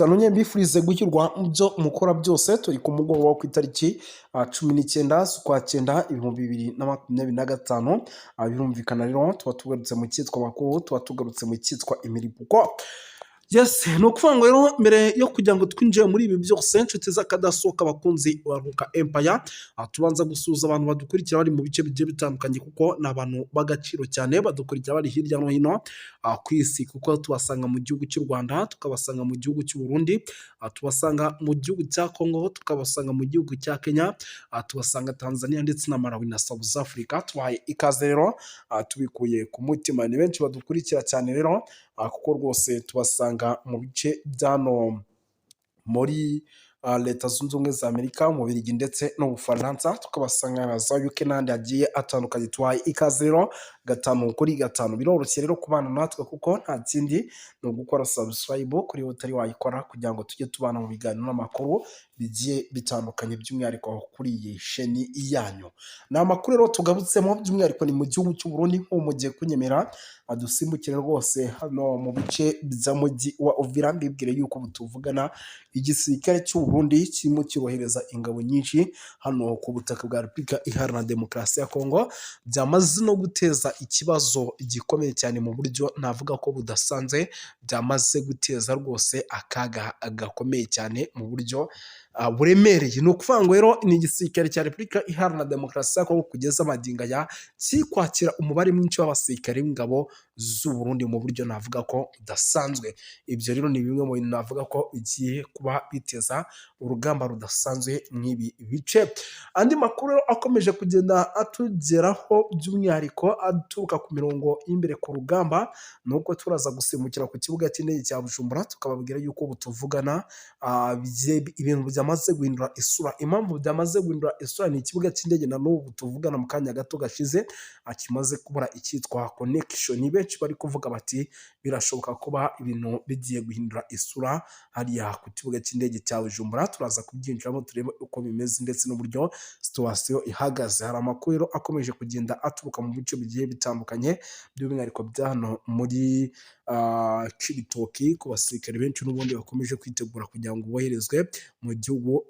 kanonye mbifurize gushyirwa mu byo mukora byose. Turi ku mugoroba wo ku itariki 19 z'ukwa 9 2025. Birumvikana rero tuba tugarutse mu cyitwa makuru, tuba tugarutse mu cyitwa imiripuko. Yes, ni ukuvuga ngo rero mbere yo kugira ngo twinjire muri ibi byose inshuti z'akadasohoka abakunzi ba Ruhuka Empire, tubanza gusuhuza abantu badukurikira bari mu bice bigiye bitandukanye kuko ni abantu b'agaciro cyane, badukurikira bari hirya no hino ku isi, kuko tubasanga mu gihugu cy'u Rwanda, tukabasanga mu gihugu cy'u Burundi, tubasanga mu gihugu cya Congo, tukabasanga mu gihugu cya Kenya, tubasanga Tanzania ndetse na Malawi na South Africa. Tubahaye ikaze rero tubikuye ku mutima. Ni benshi badukurikira cyane rero kuko rwose tubasanga mu bice byano muri Leta Zunze Ubumwe za Amerika, mu Bubiligi ndetse no mu Bufaransa, tukabasanga na za UK n'ahandi hagiye atandukanye. Tubahaye ikaze rero gatanu kuri gatanu. Biroroshye rero kubana natwe kuko nta kindi ni ugukora subscribe kuri utari wayikora kugira ngo tujye tubana mu biganiro n'amakuru bigiye bitandukanye, by'umwihariko kuri iyi sheni yanyu. Ni amakuru rero tugarutsemo, by'umwihariko ni mu gihugu cy'u Burundi. Nk'ubu mugiye kunyemera dusimbukire rwose hano mu bice by'umujyi wa Uvira, mbibwire yuko tuvugana igisirikare cy'u Burundi kirimo kirohereza ingabo nyinshi hano ku butaka bwa Repubulika Iharanira Demokarasi ya Kongo, byamaze no guteza ikibazo gikomeye cyane mu buryo navuga ko budasanzwe, byamaze guteza rwose akaga gakomeye cyane mu buryo buremereye. Ni ukuvuga ngo rero ni igisirikare cya Repubulika Iharanira Demokarasi ya Kongo kugeza amagingo aya kikwakira umubare mwinshi w'abasirikare b'ingabo z'u Burundi mu buryo navuga ko udasanzwe. Ibyo rero ni bimwe mu bintu navuga ko bigiye kuba biteza urugamba rudasanzwe mw'ibi bice. Andi makuru akomeje kugenda atugeraho, by'umwihariko aturuka ku mirongo y'imbere ku rugamba, nuko turaza gusimbukira ku kibuga cy'indege cya Bujumbura tukababwira yuko butuvugana ibintu byamaze guhindura isura. Impamvu byamaze guhindura isura ni ikibuga cy'indege na n'ubu tuvugana mu kanya gato gashize kimaze kubura icyitwa connection. Benshi bari kuvuga bati birashoboka kuba ibintu bigiye guhindura isura hariya ku kibuga cy'indege cya Bujumbura. Turaza kubyinjiramo turebe uko bimeze ndetse n'uburyo situation ihagaze. Hari amakuru rero akomeje kugenda aturuka mu bice bigiye bitandukanye, by'umwihariko bya hano muri Cibitoki, ku basirikare benshi n'ubundi bakomeje kwitegura kugira ngo boherezwe mu gihugu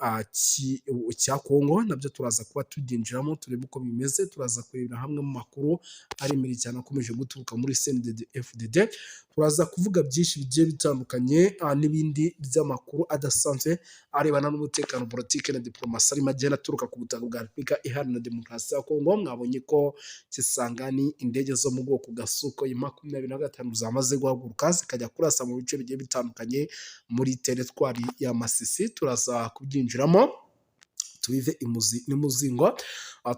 cya Kongo. Nabyo turaza kuba tubyinjiramo turebe uko bimeze. Turaza kurebera hamwe mu makuru aremereye cyane akomeje guturuka muri CNDD FDD. Turaza kuvuga byinshi bigiye bitandukanye n'ibindi by'amakuru adasanzwe arebana n'umutekano, politike na diplomasi arimo agenda aturuka ku butaka bwa Repubulika Iharanira Demokarasi ya Kongo. Mwabonye ko Kisangani indege zo mu bwoko bwa Sukhoi 25 zamaze guhaguruka zikajya kurasa mu bice bigiye bitandukanye muri teritwari ya Masisi. Turaza kubyinjiramo tubive imuzi n'imuzingo.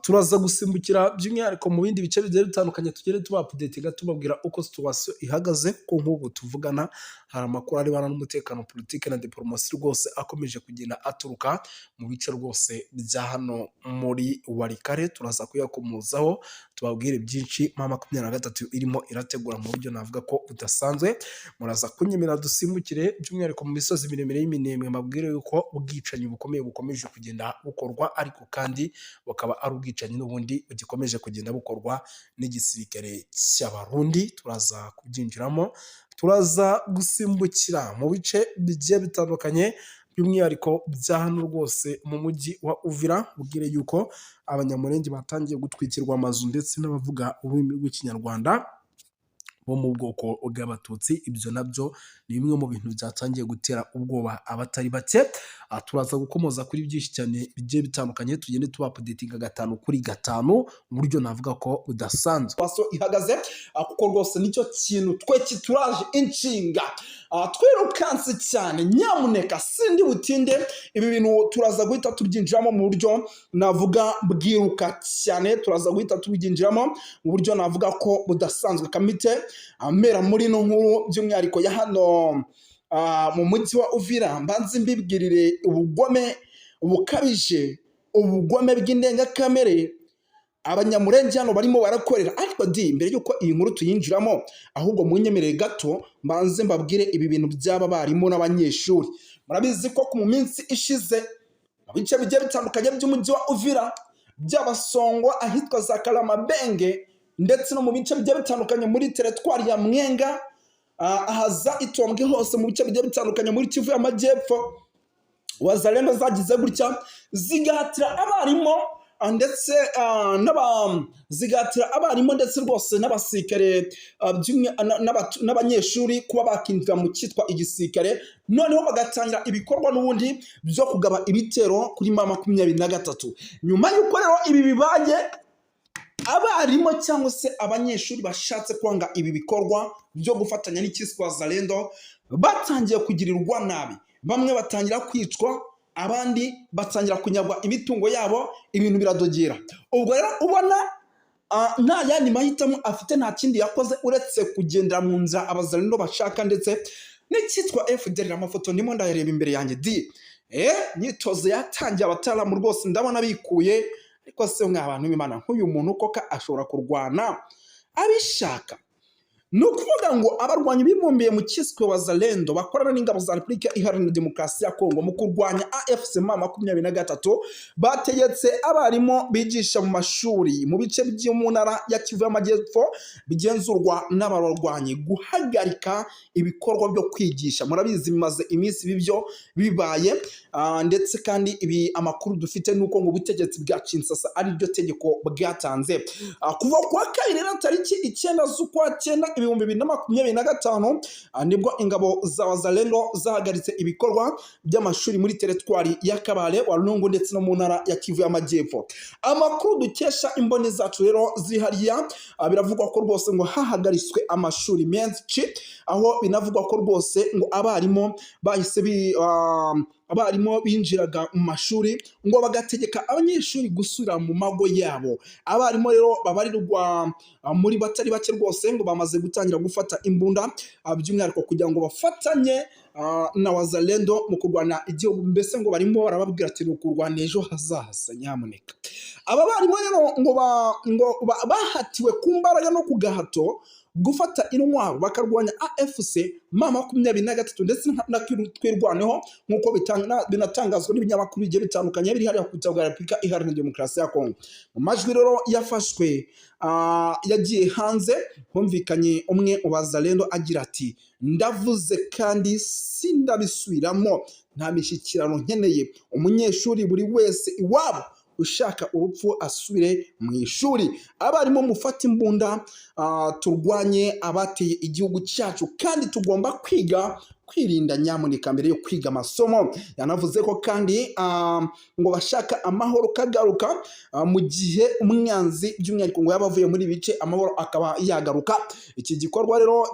Turaza gusimbukira by'umwihariko mu bindi bice bigiye bitandukanye, tugere tuba update tubabwira uko situation ihagaze, ko nk'ubu tuvugana hari amakuru arebana n'umutekano, politike na diplomasi rwose akomeje kugenda aturuka mu bice rwose bya hano muri Warikare. Turaza kuyakomozaho tubabwire byinshi. 23 irimo irategura mu buryo navuga ko udasanzwe. Muraza kunyemera dusimbukire by'umwihariko mu misozi miremire y'Iminembwe, mbabwire yuko ubwicanyi bukomeye bukomeje kugenda bukorwa, ariko kandi bukaba ari ubwicanyi n'ubundi bugikomeje kugenda bukorwa n'igisirikare cy'Abarundi. Turaza kubyinjiramo. Turaza gusimbukira mu bice bigiye bitandukanye, by'umwihariko bya hano rwose mu mujyi wa Uvira, bubwire yuko abanyamurenge batangiye gutwikirwa amazu ndetse n'abavuga ururimi rw'Ikinyarwanda bo mu bwoko bw'Abatutsi. Ibyo nabyo ni bimwe mu bintu byatangiye gutera ubwoba abatari bake. Turaza gukomoza kuri byinshi cyane bigiye bitandukanye, tugende tuba updatinga gatanu kuri gatanu mu buryo navuga ko udasanzwe. Paso ihagaze kuko rwose nicyo kintu twe kituraje inshinga, twirukanse cyane. Nyamuneka sindi butinde, ibi bintu turaza guhita tubyinjiramo mu buryo navuga bwiruka cyane. Turaza guhita tubyinjiramo mu buryo navuga ko budasanzwe. Kamite amera muri no nkuru by'umwihariko ya hano mu mujyi wa Uvira, mbanze mbibwirire ubugome bukabije, ubugome bw'indengakamere abanyamurenge hano barimo barakorera. Ariko mbere yuko iyi nkuru tuyinjiramo, ahubwo munyemerere gato mbanze mbabwire ibi bintu by'aba barimu n'abanyeshuri. Murabizi ko mu minsi ishize mu bice bigiye bitandukanye by'umujyi wa Uvira, by'Abasongo ahitwa za Kalamabenge ndetse no mu bice bigiye bitandukanye muri teritwari ya Mwenga, ahaza itombwe hose mu bice bigiye bitandukanye muri Kivu y'Amajyepfo. Wazalendo zagize gutya zigatira abarimu ndetse zigatira abarimu ndetse rwose n'abasirikare n'abanyeshuri kuba bakinjira mu cyitwa igisirikare, noneho bagatangira ibikorwa n'ubundi byo kugaba ibitero kuri M23. Nyuma y'uko rero ibi bibaye, abarimu cyangwa se abanyeshuri bashatse kwanga ibi bikorwa byo gufatanya n'icyitwa Wazalendo batangiye kugirirwa nabi. Bamwe batangira kwicwa, abandi batangira kunyagwa imitungo yabo, ibintu biradogera. Ubwo rero ubona nta yandi mahitamo afite, nta kindi yakoze uretse kugendera mu nzira Abazalendo bashaka, ndetse n'icyitwa FDL. Amafoto ndimo ndayareba imbere yanjye imyitozo yatangiye, abataramu rwose ndabona bikuye, ariko se nk'abantu b'Imana, nk'uyu muntu koko ashobora kurwana abishaka? Ni ukuvuga ngo abarwanyi bibumbiye mu cyiswe Wazalendo bakorana n'ingabo za Repubulika Iharanira Demokarasi ya Kongo mu kurwanya AFC M23 bategetse abarimu bigisha mu mashuri mu bice byo mu ntara ya Kivu y'Amajyepfo bigenzurwa n'abarwanyi guhagarika ibikorwa byo kwigisha. Murabizi bimaze iminsi bibyo bibaye, ndetse kandi ibi amakuru dufite nuko ngo ubutegetsi bwa Kinshasa ari ryo tegeko bwatanze kuva kwa kabiri na tariki 9 z'ukwa 9 2025 nibwo ingabo za Wazalendo zahagaritse ibikorwa by'amashuri muri teritwari ya Kabale, Walungu ndetse no mu ntara ya Kivu y'Amajyepfo. Amakuru dukesha imboni zacu rero zihariya biravugwa ko rwose ngo hahagaritswe amashuri menshi, aho binavugwa ko rwose ngo abarimu bahise abarimu binjiraga mu mashuri ngo bagategeka abanyeshuri gusubira mu mago yabo. Abarimu rero babarirwa muri batari bake rwose ngo bamaze gutangira gufata imbunda, by'umwihariko kugira ngo bafatanye na Wazalendo mu kurwana igihugu. Mbese ngo barimo barababwira ati ni kurwana ejo hazaza nyamuneka. Aba barimu rero ngo bahatiwe ku mbaraga no ku gahato gufata intwaro bakarwanya AFC M23 ndetse na twirwaneho, nk'uko binatangazwa n'ibinyamakuru bigiye bitandukanye biri hariya ku butaka bwa Repubulika Iharanira Demokarasi ya Kongo. Mu majwi rero yafashwe yagiye hanze, humvikanye umwe mu Wazalendo agira ati ndavuze kandi sindabisubiramo, nta mishyikirano nkeneye, umunyeshuri buri wese iwabo, ushaka urupfu asubire mu ishuri. Abarimu mufata imbunda turwanye abateye igihugu cyacu, kandi tugomba kwirinda nyamuneka mbere yo kwiga amasomo. Yanavuze ko kandi ngo bashaka amahoro kagaruka mu gihe umwanzi by'umwihariko ngo yabavuye muri bice amahoro akaba yagaruka. Iki gikorwa rero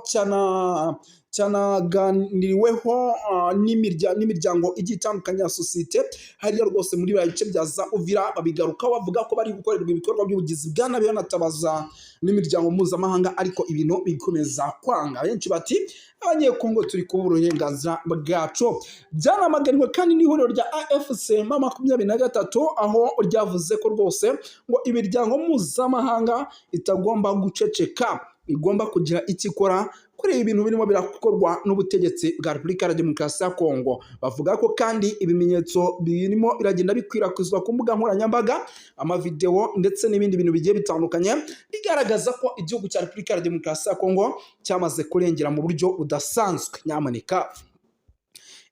cyanaganiriweho n'imiryango igiye itandukanye ya sosiyete hariya rwose muri biriya bice bya za Uvira. Babigarukaho bavuga ko bari gukorerwa ibikorwa by'ubugizi bwa nabi, banatabaza n'imiryango mpuzamahanga, ariko ibintu bikomeza kwanga. Benshi bati abanyekongo turi kubura uburenganzira bwacu. Byanamaganiwe kandi n'ihuriro rya AFC M23 aho ryavuze ko rwose ngo imiryango mpuzamahanga itagomba guceceka, igomba kugira icyo ikora kuri ibintu birimo birakorwa n'ubutegetsi bwa Repubulika ya Demokarasi ya Kongo. Bavuga ko kandi ibimenyetso birimo biragenda bikwirakwizwa ku mbuga nkoranyambaga, amavideo ndetse n'ibindi bintu bigiye bitandukanye bigaragaza ko igihugu cya Repubulika ya Demokarasi ya Kongo cyamaze kurengera mu buryo budasanzwe. Nyamuneka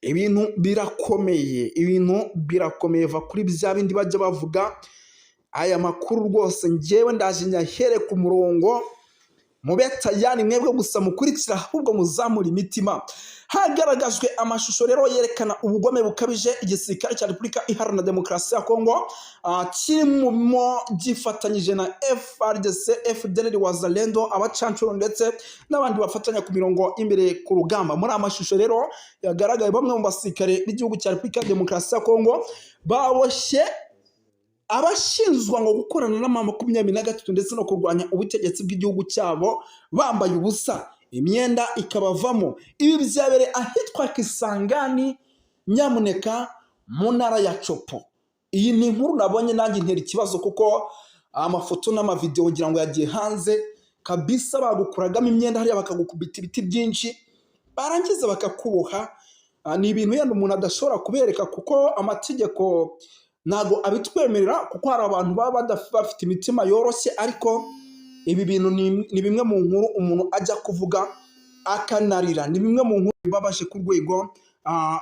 ibintu birakomeye va kuri bya bindi bajya bavuga. Aya makuru rwose njyewe ndaje nyahere ku murongo, mubeta yani mwebwe gusa mukurikira ahubwo muzamura imitima. Hagaragajwe amashusho rero yerekana ubugome bukabije igisirikare cya Repubulika Iharanira Demokarasi ya Kongo kirimo gifatanyije na FARDC, FDL, Wazalendo, abacancuro ndetse n'abandi bafatanya ku mirongo imbere ku rugamba. Muri amashusho rero yagaragaye bamwe mu basirikare b'igihugu cya Repubulika ya Demokarasi ya Kongo baboshye abashinzwa ngo gukorana na M23 ndetse no kurwanya ubutegetsi bw'igihugu cyabo, bambaye ubusa, imyenda ikabavamo. Ibi byabereye ahitwa Kisangani nyamuneka mu ntara ya Chopo. Iyi ni inkuru nabonye nanjye ntera ikibazo, kuko amafoto n'amavideo ngira ngo yagiye hanze kabisa. Bagukuragamo imyenda hariya bakagukubita ibiti byinshi, barangiza bakakuboha. Ni ibintu yenda umuntu adashobora kubereka kuko amategeko ntago abitwemerera, kuko hari abantu baba bafite imitima yoroshye, ariko ibi bintu ni bimwe mu nkuru umuntu ajya kuvuga akanarira. Ni bimwe mu nkuru bibabaje ku rwego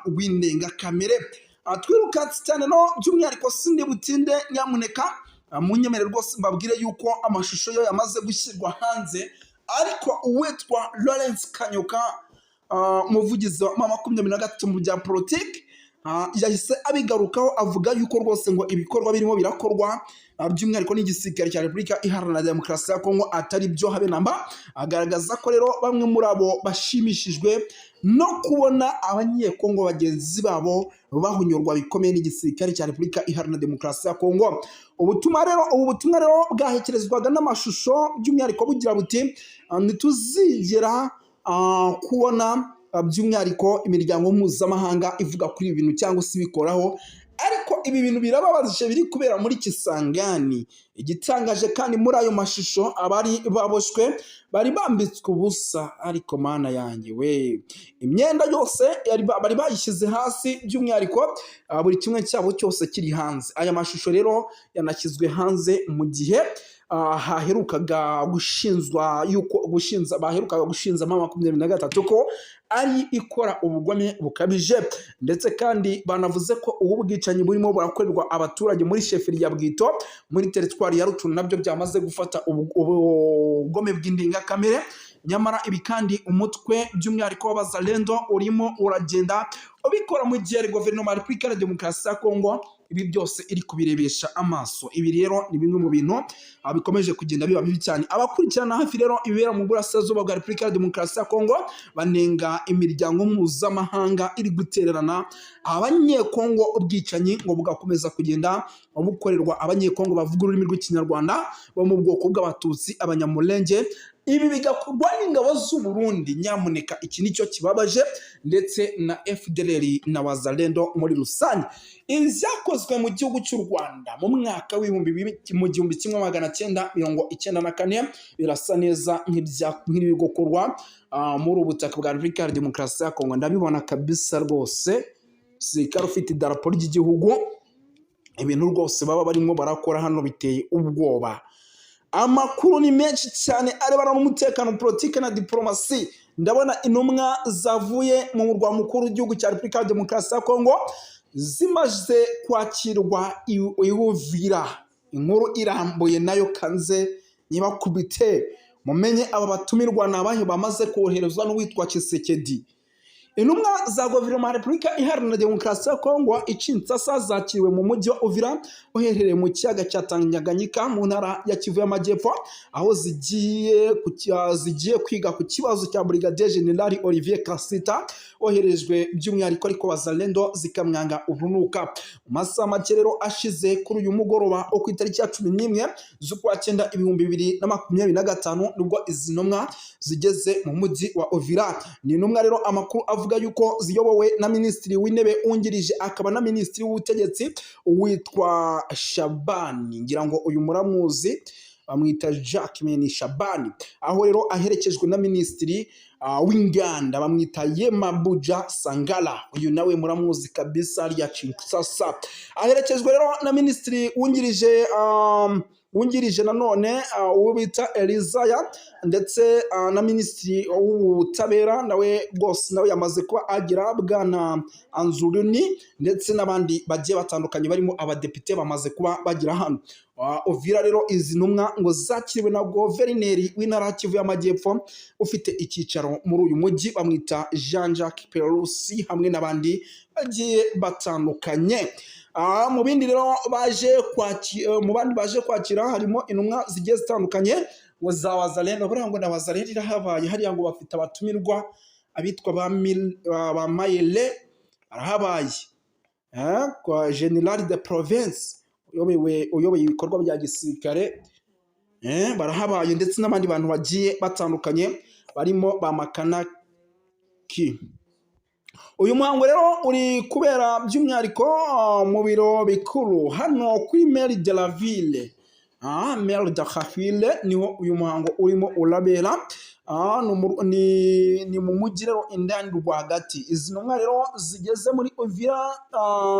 rw'indengakamere. Twirukanse cyane no by'umwihariko sindi butinde, nyamuneka munyemerere rwose mbabwire yuko amashusho yo yamaze gushyirwa hanze, ariko uwitwa Lawrence Kanyuka, umuvugizi wa M23 mu bya politiki, yahise abigarukaho avuga yuko rwose ngo ibikorwa birimo birakorwa by'umwihariko n'igisirikare cya Repubulika Iharanira Demokarasi ya Kongo atari byo habe namba. Agaragaza ko rero bamwe muri abo bashimishijwe no kubona abanyekongo bagenzi babo bahunyorwa bikomeye n'igisirikare cya Repubulika Iharanira Demokarasi ya Kongo. Ubu butumwa rero bwahekerezwaga n'amashusho by'umwihariko bugira buti ntituzigera kubona by'umwihariko imiryango mpuzamahanga ivuga kuri ibi bintu cyangwa se ibikoraho, ariko ibi bintu birababaje biri kubera muri Kisangani. Igitangaje kandi muri ayo mashusho abari baboshwe bari bambitswe ubusa, ariko mana yanjye we, imyenda yose bari bayishyize hasi, by'umwihariko buri kimwe cyabo cyose kiri hanze. Aya mashusho rero yanashyizwe hanze mu gihe baherukaga gushinza M23 ko ari ikora ubugome bukabije, ndetse kandi banavuze ko ubu bwicanyi burimo burakorerwa abaturage muri sheferi ya Bwito muri teritwari ya Rucuru nabyo byamaze gufata ubugome bw'indengakamere. Nyamara ibi kandi umutwe by'umwihariko w'Abazalendo urimo uragenda ubikora mu gihe guverinoma ya Repubulika ya Demokarasi ya Kongo ibi byose iri kubirebesha amaso. Ibi rero ni bimwe mu bintu bikomeje kugenda biba bibi cyane. Abakurikirana hafi rero ibibera mu burasirazuba bwa Repubulika ya Demokarasi ya Kongo banenga imiryango mpuzamahanga iri gutererana abanyekongo ubwicanyi ngo bugakomeza kugenda bukorerwa abanyekongo bavuga ururimi rw'ikinyarwanda bo mu bwoko bw'abatutsi, abanyamulenge. Ibi bigakorwa n'ingabo z'u Burundi. Nyamuneka iki nicyo kibabaje, ndetse na FDLR na Wazalendo muri rusange. Ibi byakozwe mu gihugu cy'u Rwanda mu mwaka w'igihumbi kimwe magana cyenda 1994, birasa neza nk'ibiri gukorwa muri ubutaka bwa Repubulika ya Demokarasi ya Kongo. Ndabibona kabisa rwose, sirikare ufite idarapo ry'igihugu, ibintu rwose baba barimo barakora hano biteye ubwoba. Amakuru ni menshi cyane arebana n'umutekano, politiki na diplomasi. Ndabona intumwa zavuye mu murwa mukuru w'igihugu cya Repubulika ya Demokarasi ya Kongo zimaze kwakirwa i Uvira. Inkuru irambuye nayo kanze nyibakubite mumenye aba batumirwa nabahe bamaze koherezwa n'uwitwa Tshisekedi. Intumwa za guverinoma ya Repubulika Iharanira Demokarasi ya Kongo Kinshasa zakiriwe mu mujyi wa Uvira uherereye mu kiyaga cya Tanganyika mu ntara ya Kivu y'Amajyepfo, aho zigiye kwiga ku kibazo cya Brigadier General Olivier Kasita oherejwe by'umwihariko ariko Wazalendo zikamwanga urunuka. Mu masaha make rero ashize kuri uyu mugoroba wo ku itariki ya 11 z'ukwa 9 2025 nubwo izi ntumwa zigeze mu mujyi wa Uvira. Ni intumwa rero amakuru avuga yuko ziyobowe na Minisitiri w'Intebe wungirije akaba na Minisitiri w'Ubutegetsi witwa Shabani, ngira ngo uyu muramuzi bamwita Jacques Shabani, aho rero aherekejwe na Minisitiri w'Inganda bamwita Yemabuja Sangala, uyu nawe muramuzi kabisa rya Kinshasa. Aherekejwe rero na Minisitiri wungirije nanone uwo bita Elizaya, ndetse na Minisitiri w'Ubutabera nawe rwose nawe yamaze kuba agira bwana Anzuruni, ndetse n'abandi bagiye batandukanye barimo abadepite bamaze kuba bagira hano. Uvira rero izi ntumwa ngo zakiriwe na guverineri w'intara ya Kivu y'Amajyepfo ufite icyicaro muri uyu mujyi bamwita Jean-Jacques Perusi, hamwe n'abandi bagiye batandukanye. Mu bandi baje kwakira harimo intumwa zigiye zitandukanye ngo za Wazalendo. Buriya ngo na Wazalendo irahabaye hariya ngo bafite abatumirwa abitwa ba Mayele arahabaye, kwa General de Province uyoboye ibikorwa bya gisirikare barahabaye, ndetse n'abandi bantu bagiye batandukanye barimo ba Makanaki. Uyu muhango rero uri kubera by'umwihariko mu biro bikuru hano kuri Maire de la Ville. Maire de la Ville niho uyu muhango urimo urabera. ni mu mujyi rero indani rwagati. Izi ntumwa rero zigeze muri Uvira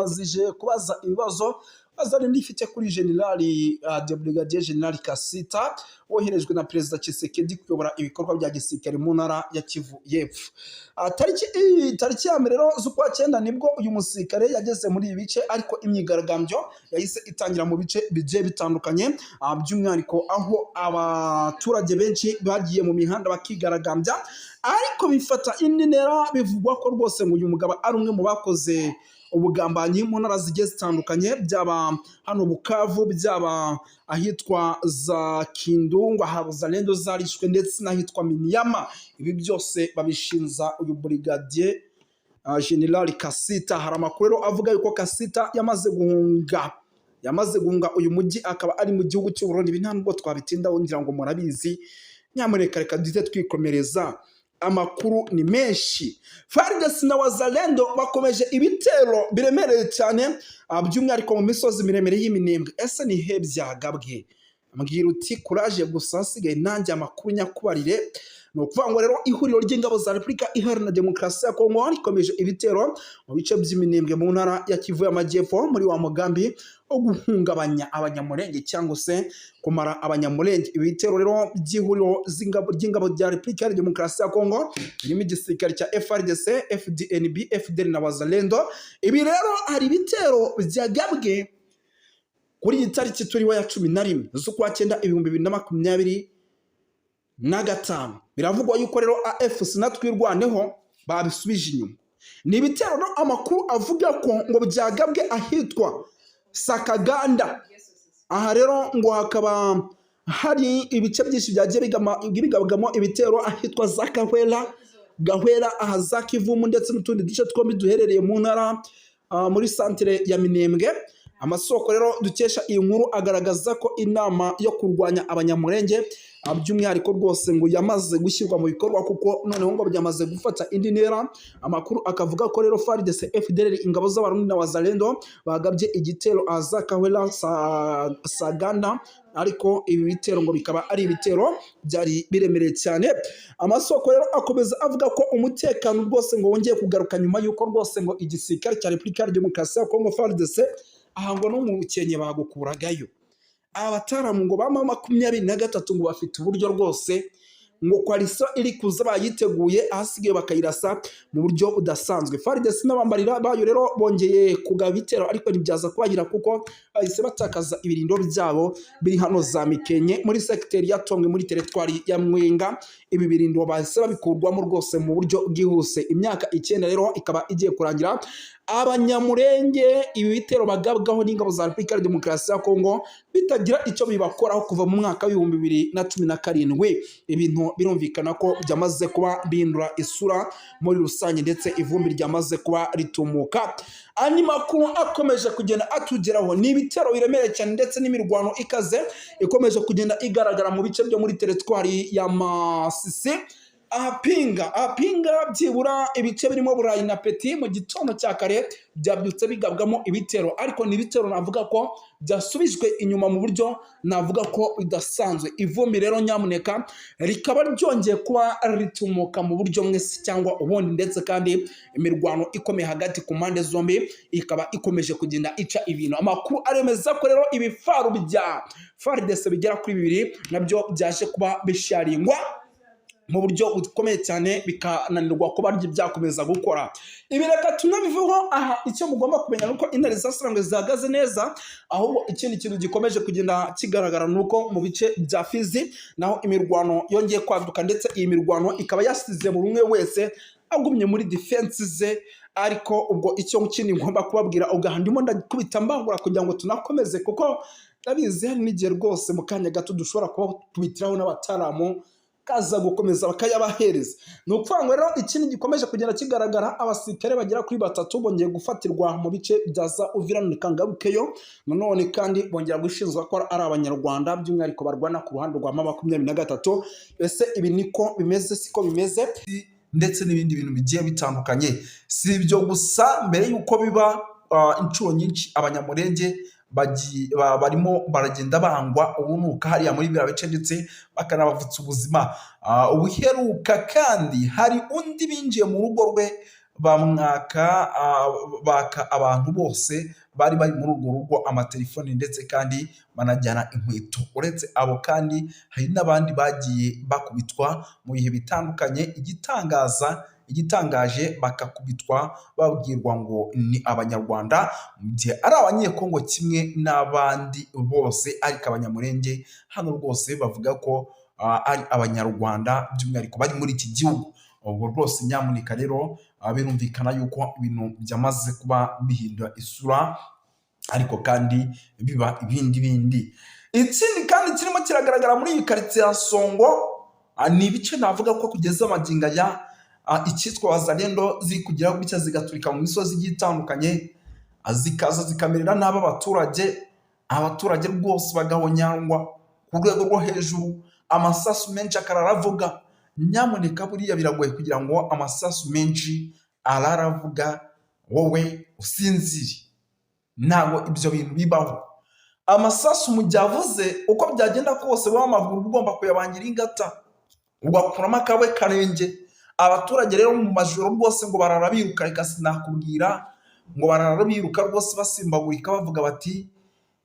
zije kubaza ibibazo bazari ndifite kuri Generali de Brigadier General Kasita woherejwe na Perezida Tshisekedi kuyobora ibikorwa bya gisirikare mu ntara ya Kivu y'Epfo. Tariki ya mbere rero z'ukwa 9 nibwo uyu musirikare yageze muri ibi bice, ariko imyigaragambyo yahise itangira mu bice bigiye bitandukanye, by'umwihariko aho abaturage benshi bagiye mu mihanda bakigaragambya, ariko bifata indi ntera bivugwa ko rwose ngo uyu mugabo ari umwe mu bakoze ubugambanyi mu ntara zigiye zitandukanye, byaba hano Bukavu, byaba ahitwa za Kindungu, Wazalendo zarishwe, ndetse n'ahitwa Miniama. Ibi byose babishinza uyu Brigadier General Kasita. Hari amakuru rero avuga yuko Kasita yamaze guhunga uyu mujyi, akaba ari mu gihugu cy'u Burundi. Ibi ntabwo twabitindaho, ngira ngo murabizi. Nyamuneka reka duhite twikomereza, amakuru ni menshi. FARDC na Wazalendo bakomeje ibitero biremereye cyane, by'umwihariko mu misozi miremire y'Iminembwe. Ese ni he byagabwe? Mbwira uti kuraje gusa, hasigaye nanjye amakuru nyakubarire. Ni ukuvuga ngo rero ihuriro ry'ingabo za Repubulika Iharanira Demokarasi ya Kongo rikomeje ibitero mu bice by'Iminembwe mu ntara ya Kivu y'Amajyepfo, muri wa mugambi wo guhungabanya abanyamurenge cyangwa se kumara abanyamurenge. Ibi bitero rero by'ihuriro ry'ingabo za Repubulika Iharanira Demokarasi ya Kongo birimo igisirikare cya FARDC, FDNB, FDL na Wazalendo. Ibi rero hari ibitero byagabwe kuri iyi tariki turiho ya 11 z'ukwa 9 2025. Biravugwa yuko rero AFC na Twirwaneho babisubije inyuma. Ni ibitero no amakuru avuga ko ngo byagabwe ahitwa Sakaganda. Aha rero ngo hakaba hari ibice byinshi byagiye bigabwamo ibitero ahitwa za Gahwera, aha za Kivumu, ndetse n'utundi duce twombi duherereye mu ntara muri santere ya Minembwe. Amasoko rero dukesha iyi nkuru agaragaza ko inama yo kurwanya abanyamurenge by'umwihariko rwose ngo yamaze gushyirwa mu bikorwa, kuko noneho ngo byamaze gufata indi ntera. Amakuru akavuga ko rero FARDC, FDL, ingabo z'Abarundi na Wazalendo bagabye igitero Azakawela Saganda, ariko ibi bitero ngo bikaba ari ibitero byari biremereye cyane. Amasoko rero akomeza avuga ko umutekano rwose ngo wongeye kugaruka nyuma y'uko rwose ngo igisirikare cya Repubulika Iharanira Demokarasi ya Kongo FARDC ahangwa no mu Bukenye bagukuragayo. Abataramu ngo bama 23 ngo bafite uburyo rwose ngo koalisiyo iri kuza bayiteguye, ahasigaye bakayirasa mu buryo budasanzwe. FARDC n'abambarira bayo rero bongeye kugaba ibitero, ariko ntibyaza kubagira kuko bahise batakaza ibirindo byabo biri hano za Mikenye muri sekiteri ya Tongwe muri teritwari ya Mwenga. Ibi birindo bahise babikurwamo rwose mu buryo bwihuse. Imyaka 9 rero ikaba igiye kurangira abanyamurenge ibi bitero bagabwaho n'ingabo za Repubulika Iharanira Demokarasi ya Kongo bitagira icyo bibakoraho kuva mu mwaka wa 2017. Ibintu birumvikana ko byamaze kuba bindura isura muri rusange, ndetse ivumbi ryamaze kuba ritumuka. Andi makuru akomeje kugenda atugeraho ni ibitero biremereye cyane, ndetse n'imirwano ikaze ikomeje kugenda igaragara mu bice byo muri teritwari ya Masisi. Ahapinga byibura ibice birimo Burayi na Peti mu gitondo cya kare byabyutse bigabwamo ibitero, ariko ni ibitero navuga ko byasubijwe inyuma mu buryo navuga ko bidasanzwe. Ivumbi rero nyamuneka rikaba ryongeye kuba ritumuka mu buryo mwese cyangwa ubundi, ndetse kandi imirwano ikomeye hagati ku mpande zombi ikaba ikomeje kugenda ica ibintu. Amakuru aremeza ko rero ibifaru bya FARDC bigera kuri 2 nabyo byaje kuba bisharingwa mu buryo bukomeye cyane, bikananirwa kuba byakomeza gukora. Ibi reka tunabivuho aha. Icyo mugomba kumenya nuko intare zasarangwe zihagaze neza, ahubwo ikindi kintu gikomeje kugenda kigaragara nuko mu bice bya Fizi naho imirwano yongeye kwaduka, ndetse iyi mirwano ikaba yasize buri umwe wese agumye muri defense ze. Ariko ubwo icyo kindi ngomba kubabwira ubwo ndimo ndakubita mbangura kugira ngo tunakomeze, kuko ndabizi hari n'igihe rwose mu kanya gato dushobora kuba tubitiraho n'abataramu kaza gukomeza bakayabahereza. Ni ukuvuga ngo rero ikindi gikomeje kugenda kigaragara, abasirikare bagera kuri 3 bongeye gufatirwa mu bice bya za Uvira Kangarukeyo, nanone kandi bongera gushinzwa ko ari abanyarwanda by'umwihariko barwana ku ruhande rwa 23. Ese ibi niko bimeze siko bimeze? Ndetse n'ibindi bintu bigiye bitandukanye. Si ibyo gusa, mbere yuko biba inshuro nyinshi abanyamurenge barimo baragenda bangwa ubunuka hariya muri biriya bice ndetse bakanabavutsa ubuzima. Ubuheruka kandi hari undi binjiye mu rugo rwe baka abantu bose bari bari muri urwo rugo amatelefoni ndetse kandi banajyana inkweto. Uretse abo kandi hari n'abandi bagiye bakubitwa mu bihe bitandukanye, igitangaje bakakubitwa babwirwa ngo ni Abanyarwanda, mu gihe ari Abanyekongo kimwe n'abandi bose, ariko Abanyamulenge hano rwose bavuga ko ari Abanyarwanda by'umwihariko bari muri iki gihugu. Ubwo rwose nyamuneka rero birumvikana yuko ibintu byamaze kuba bihindura isura, ariko kandi biba ibindi. Ikindi kandi kirimo kiragaragara muri iyi karitsiye ya Songo ni ibice navuga ko kugeza amagingo aya icyitwa Wazalendo ziri kugira gutya zigaturika mu misozi igiye itandukanye, zikaza zikamerera nabi abaturage rwose bagahonyangwa ku rwego rwo hejuru, amasasu menshi akararavuga. Nyamuneka buriya biragoye kugira ngo amasasu menshi araravuga wowe usinzire, ntabwo ibyo bintu bibaho. Amasasu mu gihe avuze uko byagenda kose wowe amaguru ugomba kuyabangira ingata ugakuramo akawe karenge. Abaturage rero mu majoro rwose ngo barara biruka, reka sinakubwira ngo barara biruka rwose basimbagurika bavuga bati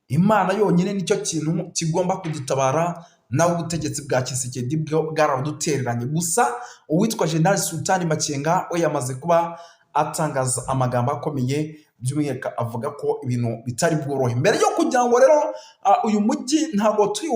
Imana yonyine nicyo kintu kigomba kudutabara, nawe ubutegetsi bwa Tshisekedi bwo bwaradutereranye. Gusa uwitwa General Sultani Makenga we yamaze kuba atangaza amagambo akomeye, by'umwihariko avuga ko ibintu bitari bworohe. Mbere yo kugira ngo rero uyu mujyi ntabwo turi